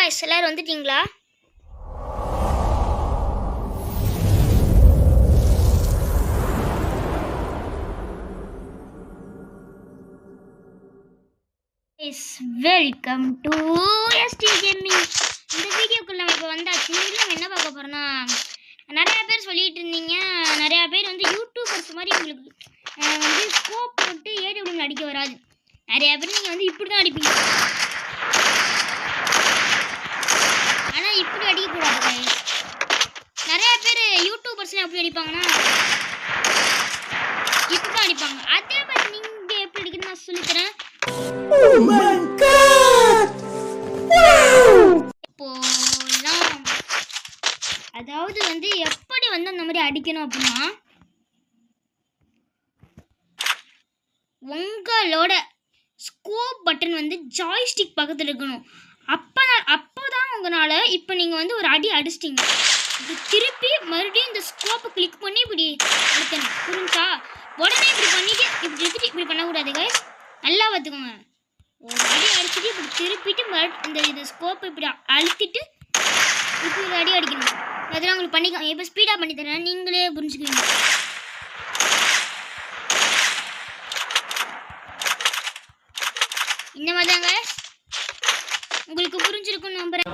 guys, எல்லாரும் வந்துட்டீங்களா? Welcome to ST gaming. இந்த வீடியோக்குள்ள நம்ம இப்போ வந்தாச்சு. நம்ம என்ன பார்க்க போறோம்னா, நிறைய பேர் சொல்லிட்டு இருந்தீங்க, நிறைய பேர் வந்து யூடியூபர்ஸ் மாதிரி உங்களுக்கு வந்து ஸ்கோப் போட்டு ஏடிஎம் அடிக்க வராது. நிறைய பேர் நீங்கள் வந்து இப்படி தான் அடிப்பீங்க, ஆனால் இப்படி அடிக்கக்கூடாது. நிறைய பேர் யூடியூபர்ஸ்லாம் எப்படி அடிப்பாங்கன்னா இப்படி தான் அடிப்பாங்க. அதே மாதிரி நீங்கள் எப்படி அடிக்கணும்னு நான் சொல்லித்தரேன். Oh my God! போலாம். அதாவது வந்து எப்படி வந்து அந்த மாதிரி அடிக்கணும் அப்படின்னா, உங்களோட ஸ்கோப் பட்டன் வந்து ஜாய்ஸ்டிக் பக்கத்தில் இருக்கணும். அப்போதான் உங்களால் இப்போ நீங்கள் வந்து ஒரு அடி அடிச்சிட்டிங்க, இது திருப்பி மறுபடியும் இந்த ஸ்கோப்பை கிளிக் பண்ணி இப்படி அடிக்கணும். புரிஞ்சா? உடனே இப்படி பண்ணிட்டு இப்படி எடுத்துட்டு இப்படி பண்ணக்கூடாது கைஸ், நல்லா பார்த்துக்கோங்க. ஒரு அடி அடிச்சுட்டு இப்படி திருப்பிட்டு இந்த ஸ்கோப்பை இப்படி அழுத்திட்டு இப்படி ஒரு அடி அடிக்கணும். அதெல்லாம் உங்களுக்கு பண்ணிக்கலாம். இப்போ ஸ்பீடாக பண்ணி தரேன், நீங்களே புரிஞ்சுக்குவீங்க. இந்த மாதிரி தாங்க உங்களுக்கு புரிஞ்சிருக்கும்னு நம்புறேன்.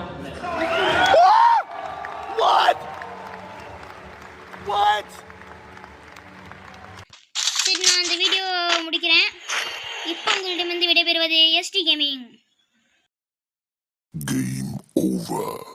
சரி, நான் இந்த வீடியோ முடிக்கிறேன். இப்போ உங்களிடமிருந்து விடைபெறுவது எஸ்டி கேமிங். Game over.